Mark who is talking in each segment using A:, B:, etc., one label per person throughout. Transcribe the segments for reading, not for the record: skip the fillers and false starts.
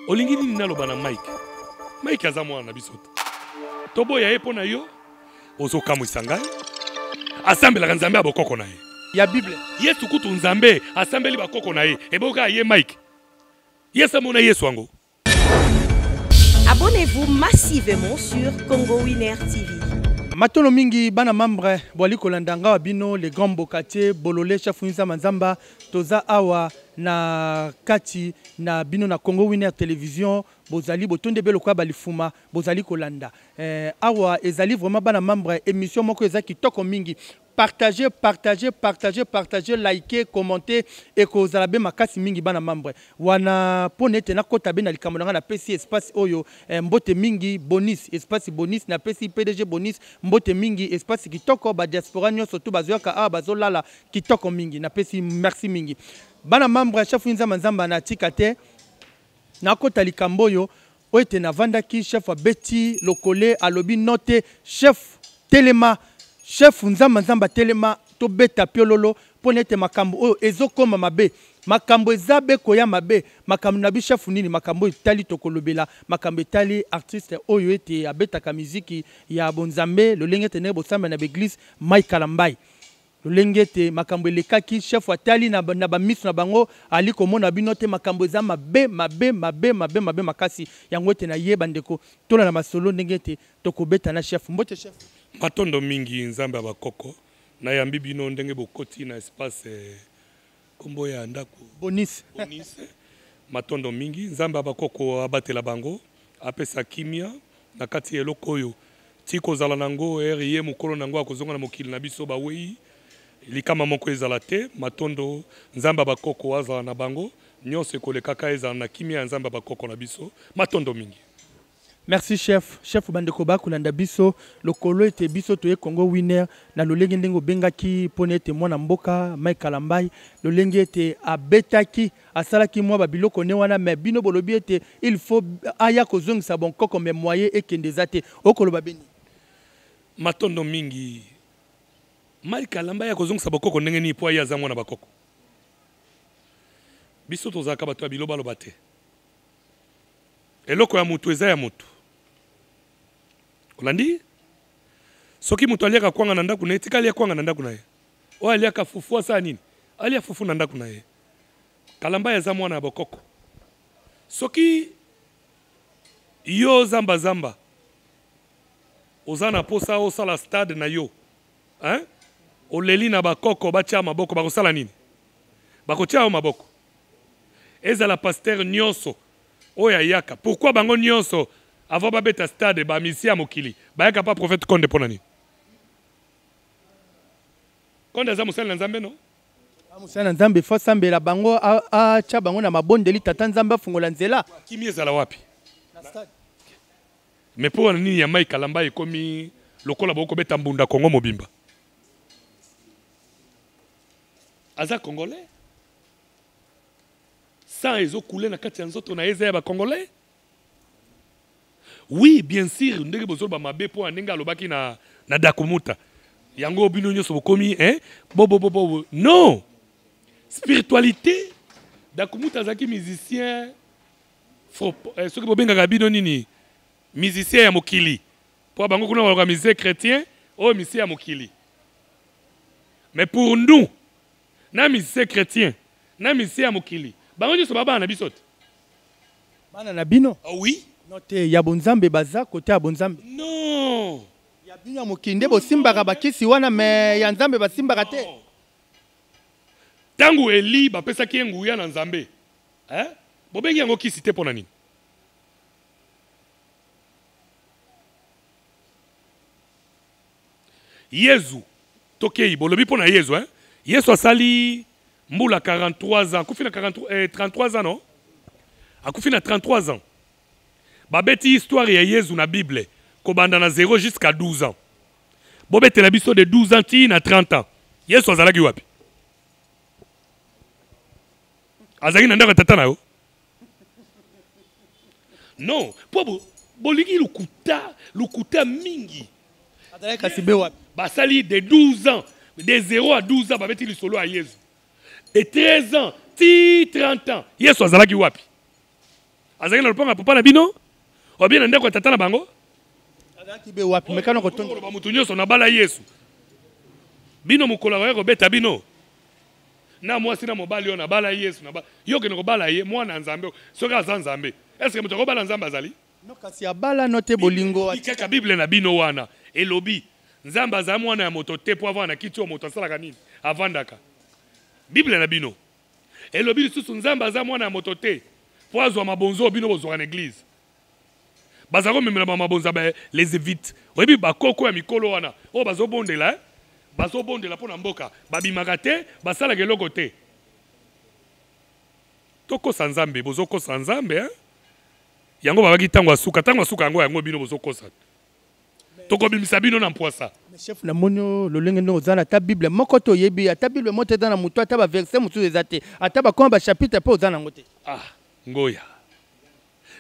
A: olingi nini naloba na Mike? Mike aza mwana na biso te. Toboya ye pona yo ozokamwisa ngai. Asambelaka Nzambe abokoko na ye.
B: Ya Bible.
A: Yesu kutu Nzambe asambeli bakoko na ye. Eboka ye Mike. Yesu mona Yesu wango.
C: Abonnez-vous massivement sur Congo Winner TV.
B: Matono mingi bana membre boali kolandanga wabino les grands bokatier bolole chafunza manzamba toza awa na kati na bino na Congo Winner Television bozali botonde belo kwa balifuma bozali kolanda awa ezali vraiment bana membre émission moko ezaki toko mingi. Partagez, partagez, partagez, partagez, likez, commentez et kozala be makasi mingi bana membre. Wana ponete na kota be na likamolanga na PC espace oyo mbote mingi bonus espace bonus na PC PDG bonus mbote mingi espace kitoko ba diaspora nyonso to bazoyaka a bazolala kitoko mingi na PC merci mingi. Bana membre chef Nza Manzamba na tikate na kota likambo oyo oete na vandaki chef Betty Lokole alobi note chef Telema chef Nza Manzamba Telema to beta piololo ponete makambo oyo ezokoma mabe makambo ezabe koya mabe makambo na bi chef nini makambo itali tokolobela makambo itali artiste oyo ete abeta muziki ya bonzambe lolenge tene bosamba na beglise Mike Kalambai lolenge te makambo lekaki chef atali na ba miso na bango ali komona bino te makambo eza mabe makasi yango ete na yeba ndeko tola na masolo ndenge te tokobeta na chef mbote chef
A: matondo mingi Nzambe abakoko na yambi bino ndenge bokoti na espace kombo ya ndako
B: bonus
A: matondo mingi Nzambe abakoko abatela bango apesa kimia na kati eloko oyo tiko zala nango ye mukolo nango akozonga na mokili na biso bawei likama moko ezala te matondo Nzambe abakoko azala na bango nyonso ekolekaka ezala na kimia Nzambe abakoko na biso matondo mingi.
B: Merci chef. Chef bandeko bakulanda biso lokolo ete biso toye Congo Winner na lolenge ndengo bengaki ponete mwana mboka Mike Kalambai lolenge ete abetaki asalaki mwa babiloko ne wana me bino bolobi ete il faut aya kozongisa bon koko me moyen ekendeza te okoloba beni
A: matondo mingi Mike Kalambai akozongisa bokoko ndenge ni po aya za mwana bakoko biso tozaka bato ya biloba loba te eloko ya mutu eza ya mutu Olandi soki mutu aliaka kwanga na ndaku na ye tika alia kwanga na ndaku na ye o aliaka fufu asa nini alia fufu na ndaku na ye Kalambai eza mwana ya bokoko soki yo zamba oza na posa osala stade na yo oleli na bakoko batia maboko bakosala nini bakotia yo maboko ezala pasteur nyonso oya yaka pourquoi bango nyonso avant babeta stade ba misia mokili bayaka pa prophète Konde ponani Konde za musala Nzambe no
B: musala Nzambe fo sambela bango a cha bango na mabondeli tata Nzambe fungola nzela
A: kimi ezala wapi
B: na stade
A: mais pour nini ya Mike Kalambai komi lokola boko beta mbunda Kongo mobimba aza congolais sans ezo couler na kati ya nzoto na eza ya ba congolais. Oui, bien sûr, ndenge bozolo ba mabe po ndenge alobaki na Dakumuta. Yango bino nyoso bokomi bo. Non. Spiritualité. Dakumuta zaki musicien soki bobengaka bino nini musicien ya mokili. Po bango kuna ba musicien chrétien, musicien ya mokili. Mais pour nous, na musicien chrétien, na musicien ya mokili. Bango nyoso baba na bisote.
B: Bana na bino?
A: Ah oui.
B: Note ya bonzambe baza kote ya bonzambe.
A: Non.
B: Ya bino mokinde bo simbaka bakisi wana me ya Nzambe basimbaka te.
A: Tangu Eli bapesaki nguya na Nzambe. Bobengi yango kisi te pona nini? Yesu tokei bolobi pona Yesu Yesu asali mbula 43 ans, akufi na 33 ans non? Akufi na 33 ans. Babeti histoire ya Yesu na Bible kobanda na 0 jusqu'à 12 ans. Bobete la biso de 12 ans ti na 30 ans. Yesu azalaki wapi? Azalaki na ndako tata na yo? Non, po boliki lukuta mingi.
B: Azalaki kasibe wapi?
A: Basali de 12 ans, de 0 à 12 ans babeti lisolo à Yesu. De 13 ans ti 30 ans. Yesu azalaki wapi? azalaki na lopango ya papa na bino obie na ndeko ya tata na bango
B: azalaki be wapi mekano kotonda
A: bamutu nyonso na bala yesu bino mokolo ya kobeta bino na mwasi na mobali oyo na bala yesu yo kende kobala ye mwana nzambe soki aza nzambe eske moto akobala nzambe azali
B: no kasi abala no te bolingo
A: kaka bible na bino wana elobi nzambe azali mwana ya moto te po avanda na kiti oyo moto asalaka nini avandaka bible na bino elobi lisusu nzambe aza mwana ya moto te po azwa mabonzo oyo bino bozwaka na eglize bazala komemela bamabonzo les évite oyebi bakoko ya mikolo wana oyo bazobondela bazobondela mpo na mboka babimaka te basalaka eloko te tokosa nzambe bozokosa nzambe yango babaki ntango asuka yango bino bozokosa tokobimisa bino na mpwasa
B: chef na monio lolenge ndo ozana ta bible moko to yebi ata bible moto eza na mutu ata ba verset mutu eza te ata ba koma ba chapitre po ozana ngote
A: ngoya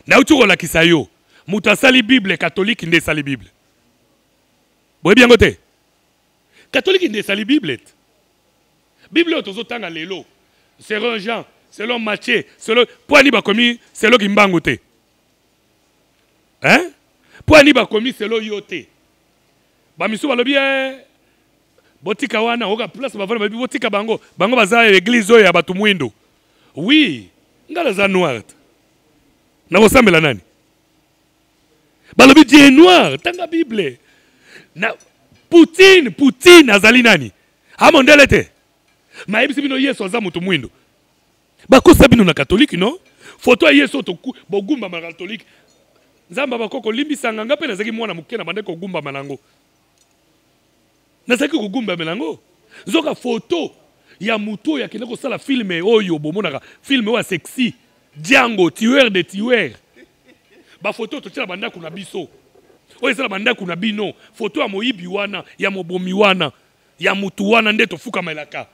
A: nauti kolakisa yo mutu asali bible catholique nde esali bible boyebi yango te catholique nde esali bible bible oyo tozotanga lelo selon Jean selon Matthieu selon po ani bakomi selon kimbangu te po ani bakomi selon yo te bamisu balobi botika wana oka place bavana babi botika bango baza église oyo ya bato mwindo oui ngala za noir na kosambela nani balobi Dieu noir tanga bible na Poutine azali nani amondele te mayebisi bino yesu aza moto mwindo bakosa bino na katolike no foto ya yesu otoku bogumba ma katolike nzamba bakoko limbisanga nga pe nazaki mwana moke na bande kogumba manango nazaki kogumba melango zoka foto ya muto ya kende kosala filme oyo bomonaka filme oyo sexy Django tueur de tueur ba foto to tshela banda kuna biso oyo ezala banda kuna bino foto ya moyibi wana ya mobomi wana ya mutu wana nde tofuka melaka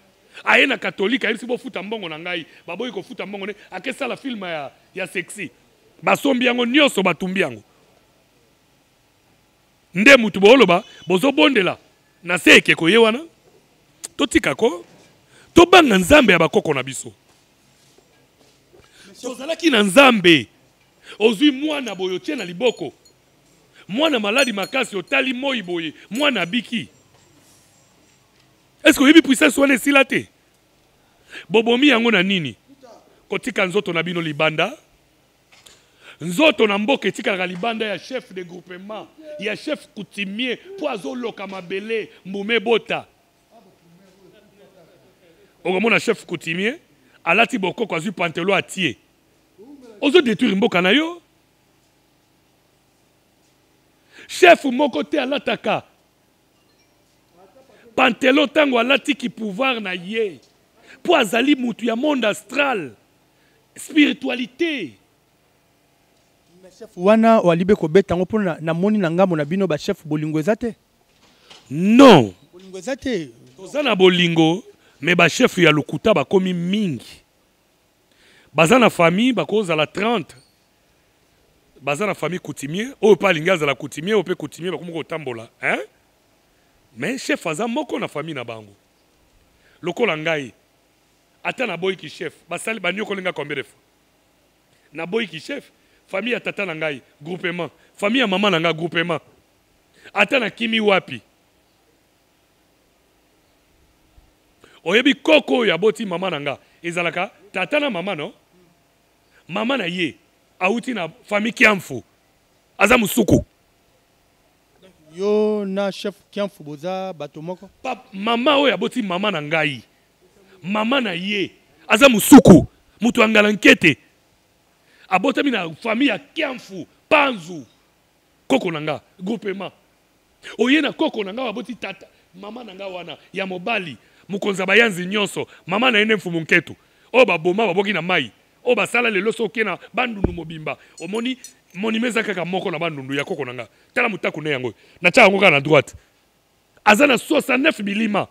A: aye na katolika ayebisi bofuta mbongo na ngai baboyi kofuta mbongo ne akesala filme ya sexy basombi yango nyonso batumbi yango nde mutu booloba bozobondela na se ekeko ye wana totika ko tobanga nzambe ya bakoko na biso tozalaki na nzambe ozwi mwana boye otie na liboko mwana maladi makasi otali moi boye mwana abiki est-ce que oyebi puissance wana esila te bobomi yango na nini kotika nzoto na bino libanda nzoto na mboka etikaka libanda ya chef de groupement ya chef coutumier po azoloka mabele mbume bota okomona chef coutumier alati bokoko azwi pantelo atie ozo détruire mboka na yo chef moko te alataka pantelo tango alatiki pouvoir na ye po azali mutu ya monde astral spiritualité
B: chef wana walibe kobeta ngo pona na moni na ngambo na bino ba chef bolingo ezate
A: non
B: bolingo ezate
A: toza na bolingo mais ba chef ya lokuta bakomi mingi baza na famille bakozala 30 baza na famille coutumier oyo pa alingi azala coutumier oyo pe coutumier bakomi kotambola mais chef aza moko na famille na bango lokola ngai ata na boyiki chef basali banyokolinga combien de fois na boyiki chef famille ya tata na ngai groupement famille ya mama na ngai groupement ata na kimi wapi oyebi koko ya boti mama na nga ezalaka tata na mama no mama na ye auti na famille kiamfu aza musuku
B: yo na chef kiamfu boza bato moko
A: mama oyo aboti mama na ngai mama na ye aza musuku mutu angala nkete abotami na famille ya kiamfu panzu koko na nga groupement oye na koko na nga aboti tata mama na nga wana ya mobali mukonza bayanzi nyonso mama na ene mfumu nketu o baboma baboki na mai o basala lelo soki na bandundu mobimba omoni monimeza kaka moko na bandundu ya koko na nga tala mutaku ne yango na tia yango na droite aza na 69 bilima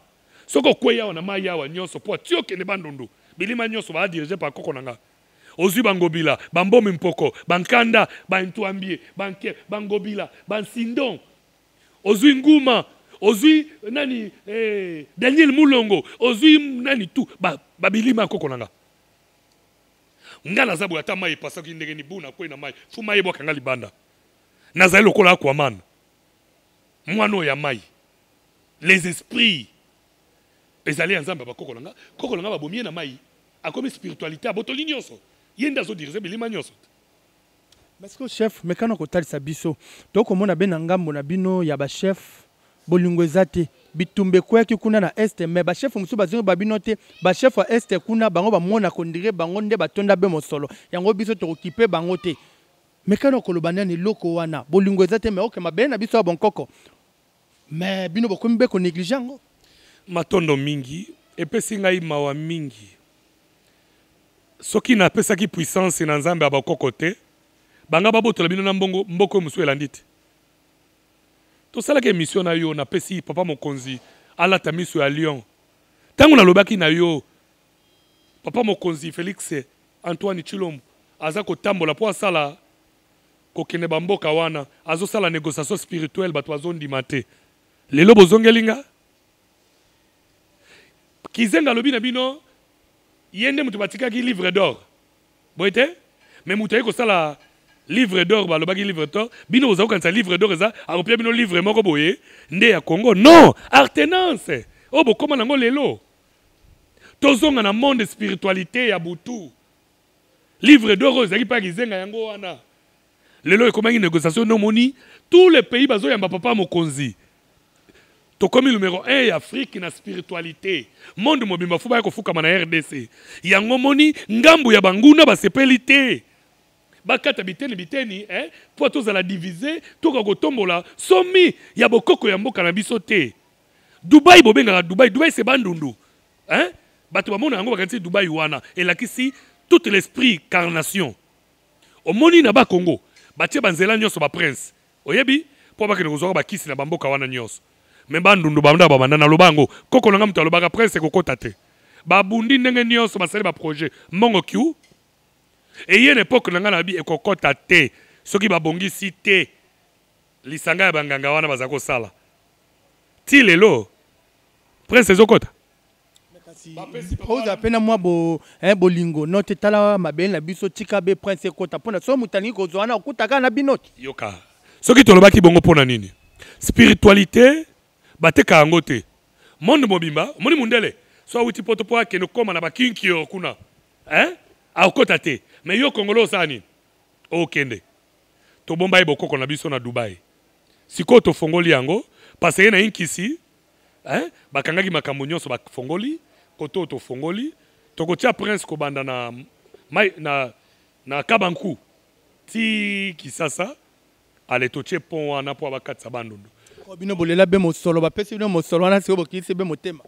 A: soko kweya wana mai yawa nyonso po tioke ne bandundu bilima nyonso ba diriger par koko na nga ozwi bangobila bambomi mpoko bankanda bantwambie banke bangobila bansindon ozwi nguma ozwi nani Daniel Mulongo ozwi nani tu babilima koko nanga nga naza boye ata mai epasaki ndenge ni buna kwei na mai fu mai ebwakanga libanda nazali lokola Aquaman mwana oyo ya mai les esprits ezali ya nzambe bakoko nanga koko nanga babomie na mai akomi spiritualité abotoli nyonso ye nde azodirige bilima nyonso.
B: Parce que chef mekano kotalisa biso tokomona be na ngambo na bino ya bachef bolingo eza te bitumbe kweki kuna na este me bachef mosusu bazongi babino te bachef ya este kuna bango bamona kondire bango nde batonda be mosolo yango biso tokokipe bango te mekano koloba nani loko wana bolingo eza te me oke mabe na biso ya bonkoko me bino bokomi be konéglige yango
A: matondo mingi epesi ngai mawa mingi soki napesaki puissance na nzambe ya bakoko te banga babotola bino na mboko mosusu elandi te tosalaki émission na yo napesi papa mokonzi alata miso ya lion ntango nalobaki na yo papa mokonzi Félix Antoine Tshilombo aza kotambola mpo asala kokende bamboka wana azosala négociation spirituelle bato bazondima te lelo bozongeli nga kizenga alobi na bino ye nde moto batikaki livre d'or boye te me moto aye kosala livre d'or balobaki livre d'or bino oza kokanisa livre d'or eza akopia bino livre moko boye nde ya Congo non artenance oyo bokóma nango lelo tozonga na monde spiritualité ya butu livre d'or oyo ezalaki mpe kizenga yango wana lelo ekomaki négociation nomoni tous les pays bazoyamba papa mokonzi tokomi numéro 1 ya Afrique na spiritualité monde mobimba fu baya kofukama na RDC yango moni ngambu ya banguna basepeli te bakata biteni po tozala diviser toka kotombola somi ya bokoko ya mboka na biso te Dubai bobengaka Dubai c'est bandundu bato bamona yango bakanisi Dubai wana elakisi tout l'esprit carnation omoni na ba Congo batie banzela nyonso ba prince oyebi po bakene kozwaka bakisi na bamboka wana nyonso me bandundu bamda babanda na lobango koko nanga mutu alobaka prince kokota te babundi ndenge nyonso basali ba projet mongo kiu eye l'époque nanga na bi ekokota te soki babongisi te lisanga ya banganga wana baza kosala ti lelo prince ezokota
B: oza pena mwa bolingo note tala mabele na biso tika be prince ekota mpona so motalingi kozwa wana okutaka na binoti
A: yoka soki tolobaki bongo mpona nini spiritualité bateka yango te monde mobimba omoni mundele so awuti poto po akende koma na bakinkio kuna akokota te me yo kongolo osala nini okende tobomba ye bokoko na biso na Dubai sikoyo tofongoli yango parce ye na inkisi bakangaki makambo nyonso bafongoli koto tofongoli tokotia prince kobanda na Kabanku ti Kisasa ale totie pont wana po abakatisa bandundu
B: bino bolela be mosolo bapesi bino mosolo wana siko bokisi be motema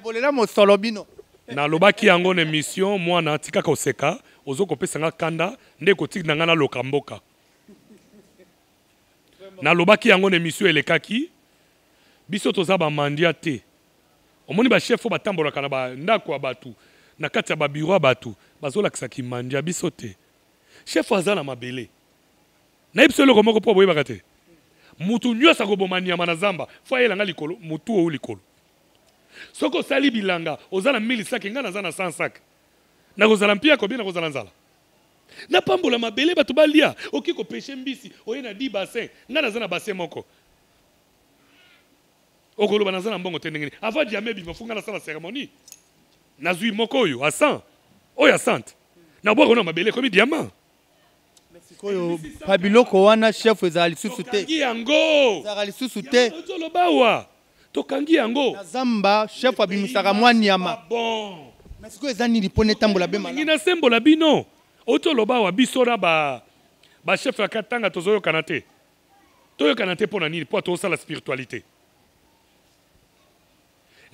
B: bolela mosolo bino
A: nalobaki yango na émission mwana tikaka oseka ozokopesanga kanda nde kotikina nga naloka mboka nalobaki yango na émission elekaki biso toza bamandia te omoni bachef oyo batambolaka na bandako ya bato na kati ya babiro ya bato bazolakisaki mandia biso te chef aza na mabele nayebi biso eloko moko mpo boyebaka te mutu nyonso akoboma nyama na zamba fo ayelanga likolo mutu oyo likolo soki osali bilanga oza na 1000 saki nga naza na 100 saki nakozala mpia kobie nakozala nzala napambola mabele bato balia oki kopeshe mbisi oye na 10 bassin nga naza na bassin moko okoloba naza na mbongo te ndenge nini avant diame bima fu nga nasala cérémonie nazwi moko oyo a 100 oyo a 100 nabwaka na mabele ekomi diamant
B: oyo pabiloko wana chef ezala lisusu te
A: tokangi yango
B: ezala lisusu te
A: tolobawa tokangi yango
B: na zamba chef abimisaka mwa nyama
A: bon
B: mais sikoyo eza nini mpo netambola be malamu
A: nasembola bino otolobawa biso na bachef ya katanga tozoyokana te toyokana te mpo na nini mpo tozosala spiritualité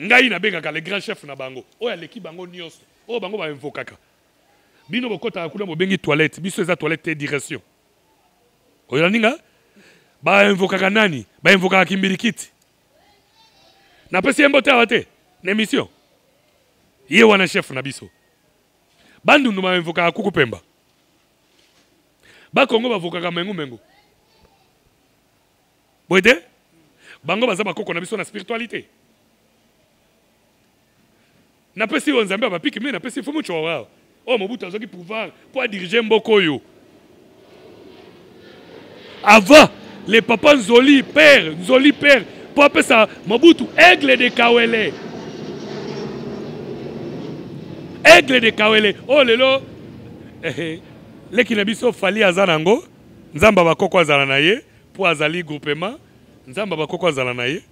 A: ngai nabengaka le grand chef na bango oyo aleki bango nyonso oyo bango bainvokaka bino bokotaka kuna bobengi toilette biso eza toilette te direction oyolandi nga bainvokaka nani bainvokaka kimbilikiti napesi ye mbote awa te na émission ye wana chef na biso bandundu bainvokaka kuku pemba bakongo bavokaka mengu boye te bango baza bakoko na biso na spiritualité napesi yo nzambe abapiki me napesi fo mucho wawa Oh, Mobutu a pouvoir pour diriger Mbokoyo. Avant, les papas Nzoli père, pour appeler ça Mobutu, aigle de Kawele. Aigle de Kawele. Oh, lelo, les Kinabiso Fali Azanango, Nzamba Bakoko Azalanaye, pour Azali groupement, Nzamba Bakoko Azalanaye.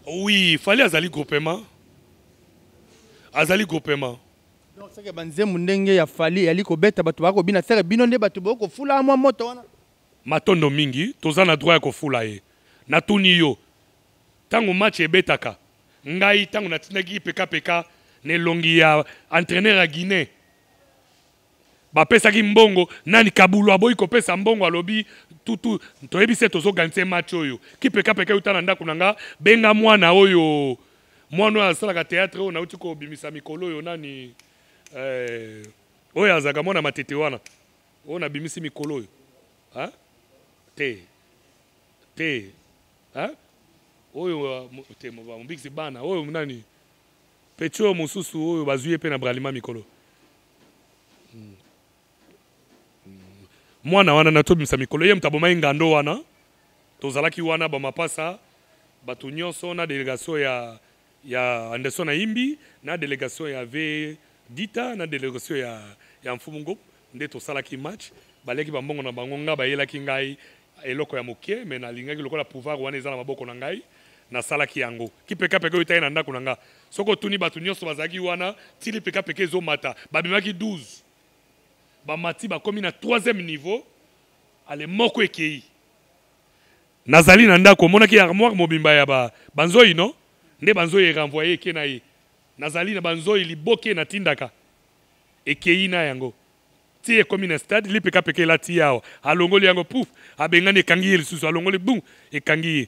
A: Oui, Fali Azali groupement. Azali groupement.
B: Donc, c'est que banze mundenge ya Fali yali ko beta batu bako bina sere bino nde batu boko fula mwa moto wana.
A: Matondo mingi, toza na droit ya kofula ye. Natuni yo. Tango match ebetaka. Ngai tango natinaki peka ne longi ya entraîneur ya Guinée. Ba pesaki mbongo nani kabulu aboyi ko pesa mbongo alobi tutu toyebi se tozo ganse match oyo. Ki peka utana ndako nanga benga mwana oyo. Mwana asalaka théâtre oyo nauti ko bimisa mikolo oyo nani oyo azaka mwana matete wana. Oyo na bimisi mikolo oyo. Hein? Hein? Oyo te mbiksi bana oyo nani pecho mususu oyo bazuye pe na bralima mikolo mwana wana na tobimisa mikolo ye mtaboma ingando wana tozalaki wana ba mapasa batu nyonso na délégation ya Anderson na Imbi na délégation ya V Dita na délégation ya Mfumungo nde tosalaki match baleki bambongo na bango nga bayelaki ngai eloko ya mokie mais nalingaki lokola pouvoir wana eza na maboko na ngai na salaki yango ki peka utaye na ndako na nga soko tuni batu nyonso bazalaki wana tili peka ezomata babimaki 12 bamati bakomi na 3e niveau ale moko ekei nazali na ndako monaki armoire mobimba ya banzoi no nde banzoi renvoyer ke na ye nazali na banzoi liboke na tindaka ekei na yango tie komi na stade li peka la ti awa alongoli yango pouf abengani ekangi ye lisusu alongoli bum ekangi ye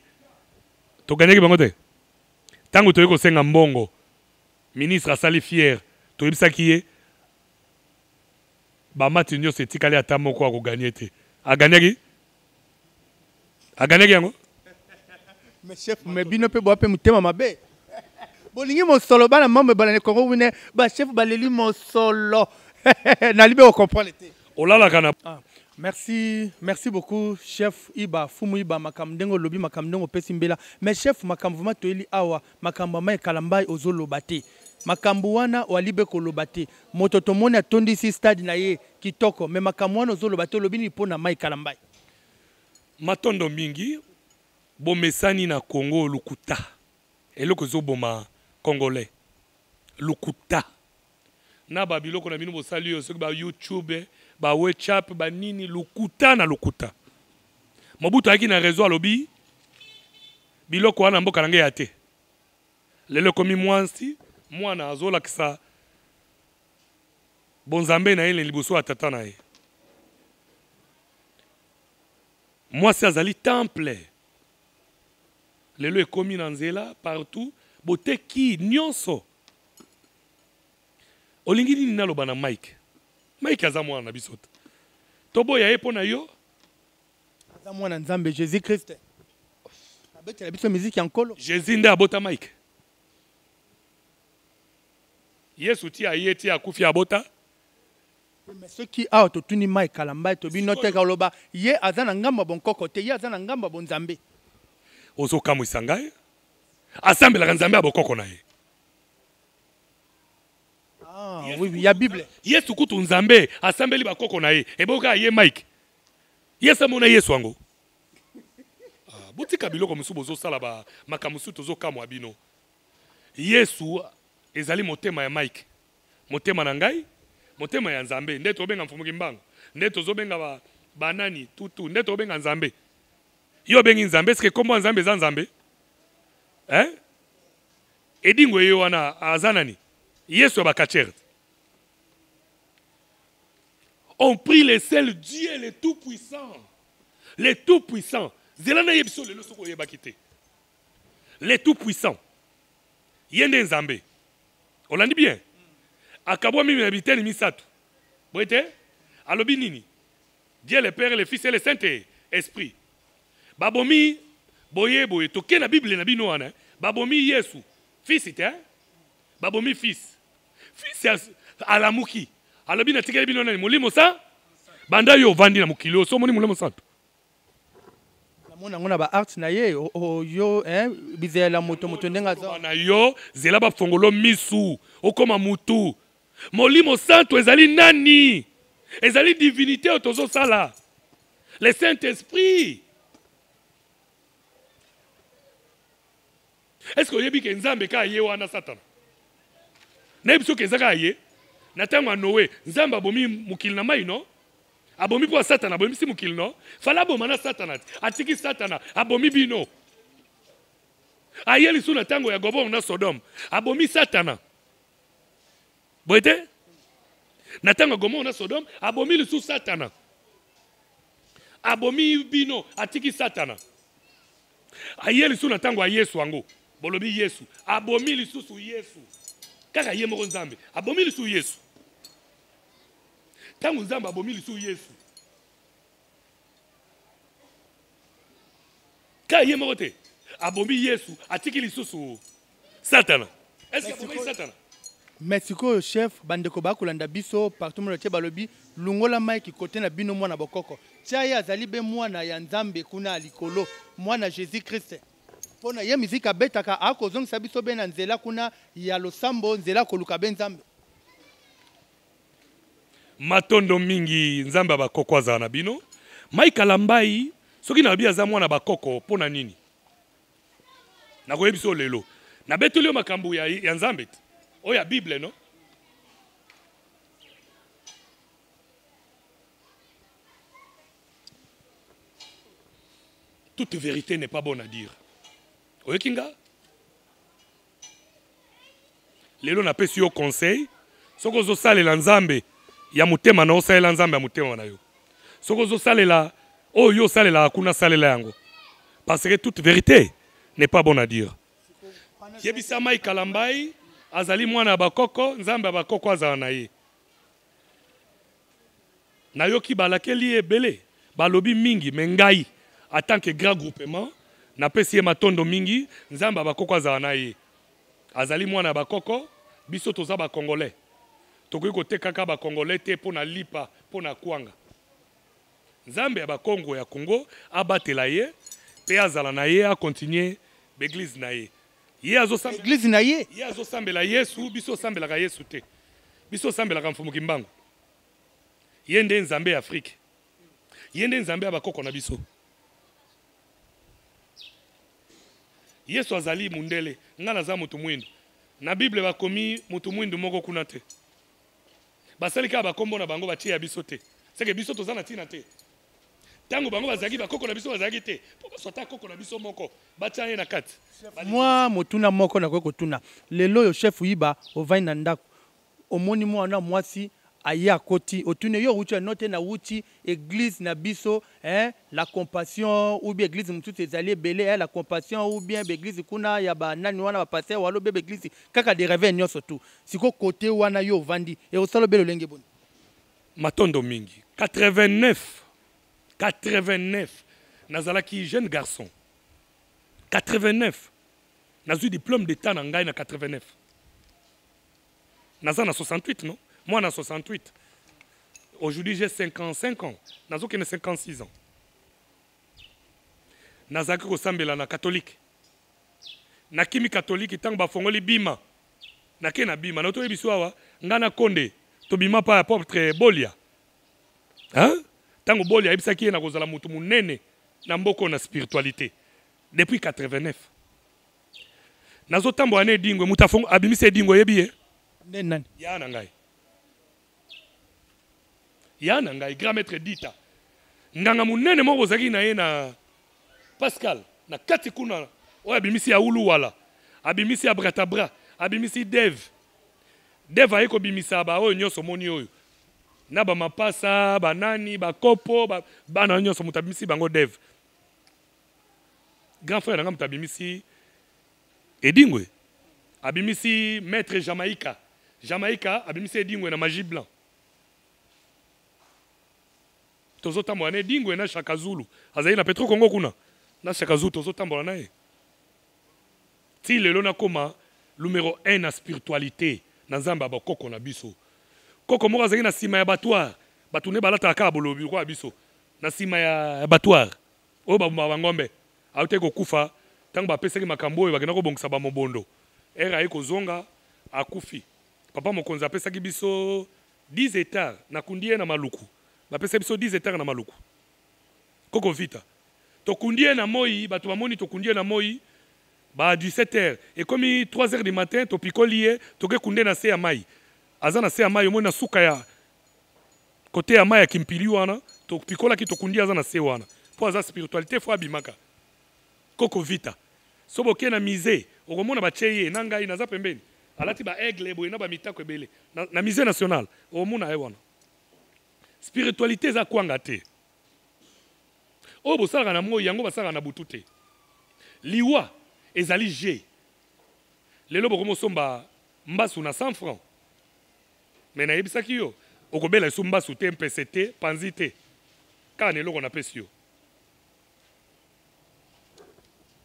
A: toganyaki bango te ntango toyei kosenga mbongo ministre asali fier toyebisaki ye bamati nyonso etikali ata moko akoganye te aganyaki yango
B: mais chef mais bino pe boape mutema mabe bolingi mosolo bana mambe bana ne Congo wine ba chef baleli mosolo nalibe o comprendre te
A: olalaka na
B: merci beaucoup chef Iba Fumu Iba makamdengo lobi makamdengo pesi mbela mais chef makamvu matoeli awa makamba mai kalambai ozolobate makambu wana walibe kolobate moto tomone atondi si stade na ye kitoko mais makambu wana ozolobate lobi ni pona mai kalambai
A: matondo mingi bomesani na Congo lukuta eloko zoboma congolais lukuta na babiloko na bino bosali yo soki ba YouTube ba WhatsApp ba nini lukuta na lukuta Mobutu aki na réseau alobi biloko wana mboka nange ya te lelo komi mwansi mwana azolakisa bonzambe na ye liboso ya tata na ye mwasi azali temple lelo ekomi na nzela partout boteki nyonso olingi nini naloba na Mike aza mwana na biso te toboya ye mpo na yo
B: aza mwana nzambe Jésus Christ abetela biso miziki ya nkolo
A: Jésus nde abota Mike Yesu ti aye ti akufi abota
B: mais soki awa totuni Mike kalambai tobino te kaloba ye aza na ngamba bonkoko te ye aza na ngamba bonzambe
A: ozokamwisa ngai asambelaka nzambe abokoko na ye
B: oui, il y a Bible.
A: Yesu kutu nzambe asambeli bakoko na ye eboka ye Mike Yesu mona Yesu ango butika biloko musu bozo sala ba makamusu tozo kamwa bino Yesu ezali motema ya Mike motema na ngai motema ya nzambe nde tobenga mfumuki mbango nde tozobenga banani tutu nde tobenga nzambe yo bengi nzambe ske kombo nzambe za nzambe edingo ye wana azanani Yesu abakachere on prie le seul Dieu le tout-puissant le tout-puissant zelana yebso le soko yebakite le tout-puissant yende nzambe olandi bien akabwa mimi habiteni misatu boite alobi nini Dieu le Père le Fils et le Saint-Esprit babomi boye toke na Bible na bino wana babomi Yesu fils te babomi fils alamuki alobi natikeli bino nani molimo sa banda yo vandi na mokili so moni molimo santo
B: namona ngona ba art na ye yo bizela moto ndenga za
A: na yo zela ba fongolo misu okoma mutu molimo santo ezali nani ezali divinité otozo sala le Saint-Esprit. Est-ce que yebi ke nzambe ka ye wana satana na biso ke zaka ye na tango Noé nzamba abomi mukili na mai no abomi kwa satana abomi si mukili no fala bomana satana atiki satana abomi bino ayeli suna tango ya Gomorra na Sodome abomi satana boite na tango Gomorra na Sodome abomi lisu satana abomi bino atiki satana ayeli suna tango ya Yesu wango bolobi Yesu abomi lisusu Yesu kaka ye moko nzambe abomi lisusu Yesu tangu nzambe abomi lisusu Yesu kaka ye moko te abomi Yesu atiki lisusu satana. Est-ce que abomi satana
B: Mexico chef bandeko bakolanda biso partout mo tie balobi lungola mai ki kote na bino mwana bokoko tia ya azali be mwana ya nzambe kuna likolo mwana Jésus Christ pona ye mizika betaka akozongisa biso be na nzela kuna ya losambo nzela koluka be nzambe
A: matondo mingi nzambe bakoko azala na bino mai kalambai soki na bi aza mwana bakoko pona nini nakoyebiso lelo na betoli yo makambo ya nzambe oya Bible non toute vérité n'est pas bonne à dire. Oye kinga lelo na pesi yo conseil soko zo salela nzambe ya mutema na osalela nzambe ya mutema na yo soko zo salela oyo salela kuna salela yango parce que toute vérité n'est pas bonne à dire. Yebisa mai kalambai azali mwana bakoko nzambe bakoko azala na ye na yoki balakeli ebele balobi mingi mengai en tant que grand groupement na pesi matondo mingi nzamba bakoko azala na ye azali mwana bakoko biso toza ba congolais tokoki kotekaka ba congolais te pona lipa pona kwanga nzambe ya bakongo ya Congo abatela ye pe azala na ye a continuer l'église na ye ye azosamba
B: église na ye
A: ye azosambela Yesu biso sambelaka Yesu te biso sambelaka mfumuki mbangu ye nde nzambe ya Afrique ye nde nzambe ya bakoko na biso. Yesu azali mundele nga naza mutu mwindu na Bible bakomi mutu mwindu moko kuna te basalika bakombo na bango batie ya biso te seke biso toza na tina te tango bango bazaki bakoko na biso bazaki te po basota koko na biso moko batia ye na kati
B: moi motuna moko na kotuna lelo yo chef yiba ovai na ndako omoni mwana mwasi aya koti otune yo wuti note na wuti église na biso la compassion ou bien église mututu ezali belé la compassion ou bien église kuna ya ba nani wana ba passer walo bebe église kaka de rêve nyoso tout siko côté wana yo vandi et osalo belo lenge boni
A: matondo mingi 89 nazalaki jeune garçon 89 nazui diplôme d'état na ngai na 89 naza na 68 non. Moi, en 68. Aujourd'hui, j'ai 55 ans. Nazo kene 56 ans. Nazaki ko sambela na catholique. Na kimi catholique tant ba fongoli bima. Na kena bima. Na to ebiswa ngana konde. To bima pa apôtre Bolia. Hein? Tango Bolia ebisaki na kozala mutu munene na mboko na spiritualité. Depuis 89. Nazo tambo ane dingwe mutafong abimise dingwe yebi
B: nani?
A: Ya na ngai. Yana ngai grand maître dita nganga munene moko zaki na ye na Pascal na kati kuna oya bimisi ya ulu wala abimisi ya bratabra abimisi dev ayeko bimisa ba oyo nyoso moni oyo na ba mapasa ba nani ba kopo ba na nyoso mutabimisi bango dev grand frère nga mutabimisi edingwe abimisi maître Jamaïca abimisi edingwe na magie blanc tozo tambola na dingwe na Shaka Zulu azali na Petro Congo kuna na Shaka Zulu tozo tambola na ye ti lelo na koma numéro 1 na spiritualité na nzamba bakoko na biso koko moko azalaki na nsima ya batoire bato nde balataka kaka bolobi kwa biso na nsima ya batoire oyo baboma bangombe aute kokufa ntango bapesaki makambo oyo bakenda kobongisa bamobondo ere aye kozonga akufi papa mokonzi apesaki biso 10 hectares nakundi ye na maluku bapesaki biso 10 hectares na maluku koko vita tokundi ye na moi bato bamoni tokundi ye na moi ba 17h ekomi 3h du matin topikoli ye tokekunde na se ya mai aza na se ya mai omoni na suka ya kote ya mai ya kimpili wana topikolaki tokundi aza na se wana po aza spiritualité fo abimaka koko vita so boke na musée okomona batie ye na ngai naza pembeni alati ba aigle boye na ba mitako ebele na musée national okomona ye wana spiritualité eza kwanga te oyo bosalaka na moi yango basalaka na butu te liwa ezali G lelo bokomosomba mbasu na 100 francs mais nayebisaki yo okobela esu mbasu te mpese te panzi te kaka na eloko napesi yo.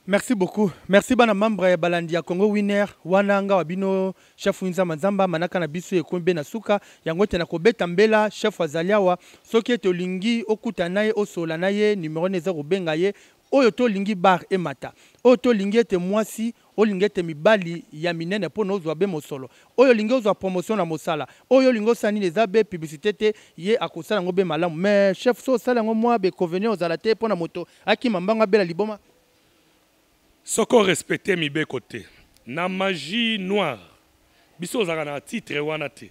B: Merci beaucoup. Merci bana membre balandi ya Congo Winner wana nga wabino chef Winza Manzamba manaka na biso ekombe na suka yango te na kobeta mbela chef azaliawa soki ete olingi okuta naye osola naye numéro neza kobenga ye oyo to lingi bar emata oyo to lingi ete mwasi olingi ete mibali ya minene po nozwa be mosolo oyo lingi ozwa promotion na mosala oyo lingi osani neza be publicité te ye akosala ngo be malamu mais chef so sala ngo mwa be convenir ozala te po na moto akima mbanga bela liboma
A: soko respecter mi be côté na magie noire biso ozaka na titre wana te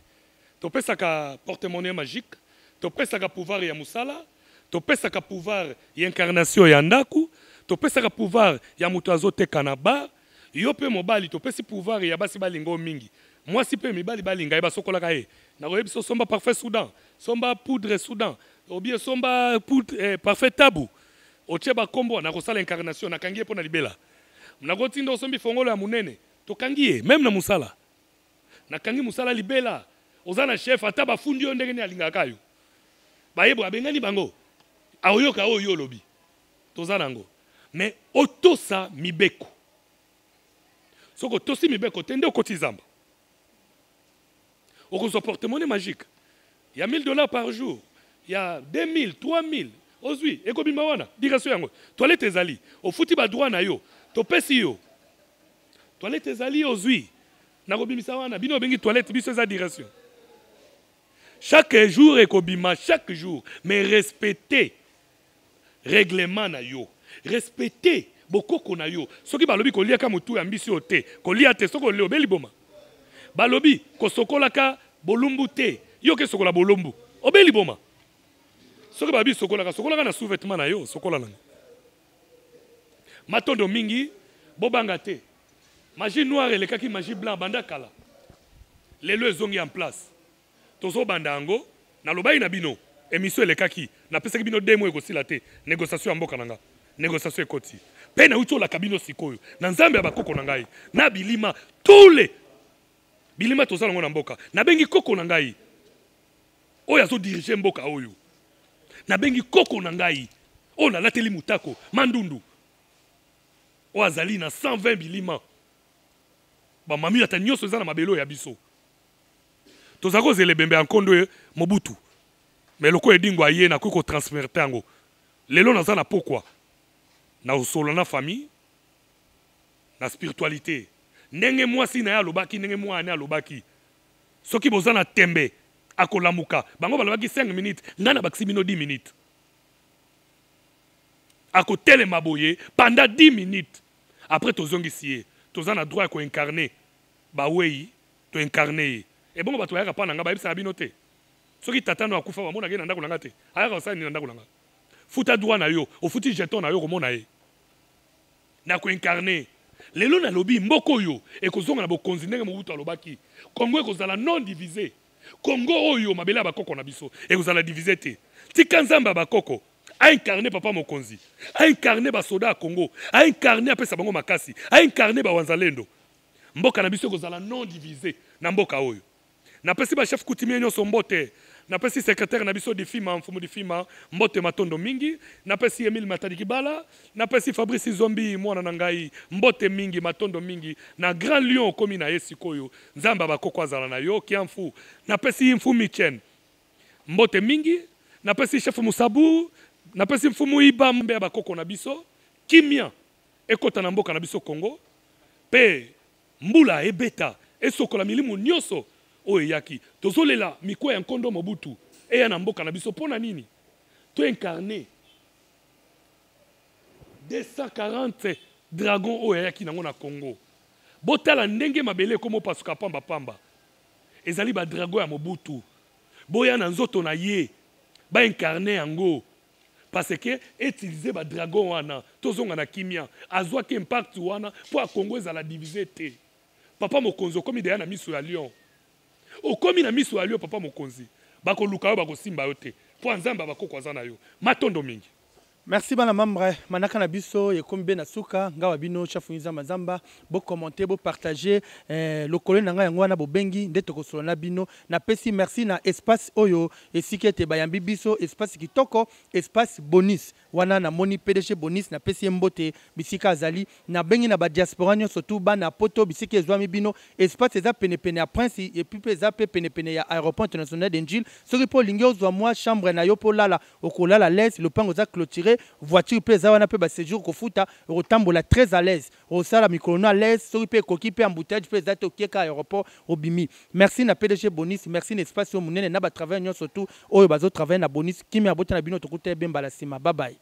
A: topesaka porte-monnaie magique topesaka pouvoir ya musala topesaka pouvoir ya incarnation ya ndaku topesaka pouvoir ya moto azoteka na bar yo pe mobali topesi pouvoir ya basi balingo mingi mwasi pe mibali balinga ye basokolaka ye nakoyebiso somba parfait soudan somba poudre soudan obie somba poudre parfait tabu otie bakombo nakosala incarnation nakangi ye mpo na libela nakotinda osombi fongolo ya munene tokangi ye même na musala nakangi musala libela oza na chef ata bafundi yo ndenge ni alingaka yo bayebo abengani bango aoyoka oyo lobi toza nango mais otosa mibeko soko tosi mibeko tende okoti zamba okozwa porte-monnaie magique il y a $1000 par jour il y a 2000 3000 ozwi ekobimba wana direction yango toilette ezali ofuti ba droit na yo topesi yo toilette ezali ozwi nakobimisa wana bino bengi toilette biso eza direction chaque jour ekobima chaque jour mais respecter règlement na yo respecter bokoko na yo soki balobi koliaka motu ya mbisi yo te kolia te soko leo obeli boma balobi kosokolaka bolumbu te yo ke sokola bolumbu obeli boma soki balobi sokolaka na sous-vêtement na yo sokola nanga matondo mingi bobanga te magie noire elekaki magie blanc banda kala lelo ezongi en place tozo banda yango na lobai na bino émission elekaki napesaki bino demo ekosila te négociation ya mboka nanga négociation ekoti pe na uti olaka bino sikoyo na nzambe ya bakoko na ngai na bilima tole bilima tozala ngo na mboka nabengi koko na ngai oyo azodirige mboka oyo nabengi koko na ngai oyo nalateli mutako mandundu oyo azali na 120 bilima bamami ata nyonso eza na mabelo ya biso tozala kozela ebembe ya nkondo mobutu mais loko edingo aye nakoki kotransferte yango lelo naza na pokwa na osolo na famille na spiritualité ndenge mwasi na ye alobaki ndenge mwana alobaki soki boza na tembe akolamuka bango balobaki 5 minutes ngai nabakisi bino 10 minutes akotelema boye pendant 10 minutes après tozongisi ye toza na droit ya koincarne bawei toincarne ye ebongo bato bayaka mpa na nga bayebisaka bino te soki tatano akufa bamonaki ye na ndako na nga te ayaka kosala nini na ndako na nga futa droit na yo ofuti jeton na yo komona ye na koincarne lelo nalobi mboka oyo ekozonga na bokonzi ndenge mobutu alobaki kongo ekozala non divisé kongo oyo mabele ya bakoko na biso ekozala divisé te tika nzambe ya bakoko aincarne papa mokonzi aincarne basoda ya kongo aincarne apesa bango makasi aincarne bawanzalendo mboka na biso ekozala non divisé na mboka oyo napesi bachef coutumier nyonso mbote napesi secrétaire na biso difima mfumu difima mbote matondo mingi, napesi Emile Matadiki Bala, napesi Fabrice Zombi mwana na ngai mbote mingi matondo mingi na Grand Lion komi na yesikoyo nzamba bakoko azala na yo kiamfu, napesi mfu Michen mbote mingi, napesi chef Musabu, napesi mfumu Iba mbe bakoko na biso kimia ekota na mboka na biso Congo pe mbula ebeta esokola milimu nyoso oye yaki tozolela mikwa ya nkondo Mobutu eya na mboka na biso pona nini to incarné 240 dragons oye yaki nango na Congo botala ndenge mabele komo pasuka pamba pamba ezali ba dragon ya Mobutu boya na nzoto na ye ba incarné yango parce que utiliser ba dragon wana tozonga na kimia azwa ke impact wana po a Congo ezala diviser te papa mokonzi okomi deya na miso ya lion okomi na miso ya lion papa mokonzi bakoluka yo bakosimba yo te po nzamba bakoko aza na yo matondo mingi.
B: Merci bana membre manaka na biso yekomi be na suka ngawa bino chafuiza mazamba bo commenter bo partager lokolo na nga yango wana bo bengi nde tokosolo na bino na pesi merci na espace oyo esikete bayambi biso espace kitoko espace bonus wana na moni PDG bonus na pesi mbote bisika azali na bengi na ba diaspora nyonso tu bana poto bisika ezwami bino espace eza pene pene ya Prince et puis eza pe pene pene ya aéroport international d'Enjil soki po lingi ozwa mwa chambre na yo po lala okolala l'aise le pango za clôturé voiture pe za wana pe ba séjour ko futa rotambola très à l'aise au sala mikolo à l'aise soki pe koki pe embouteillage pe za to kieka aéroport obimi. Merci na PDG bonus, merci na espace au munene na ba travail nyonso tu oyo bazo travailler na bonus kimi abota na bino tokuta bemba la sima. Bye bye.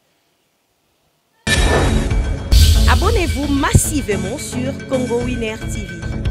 C: Abonnez-vous massivement sur Congo Winner TV.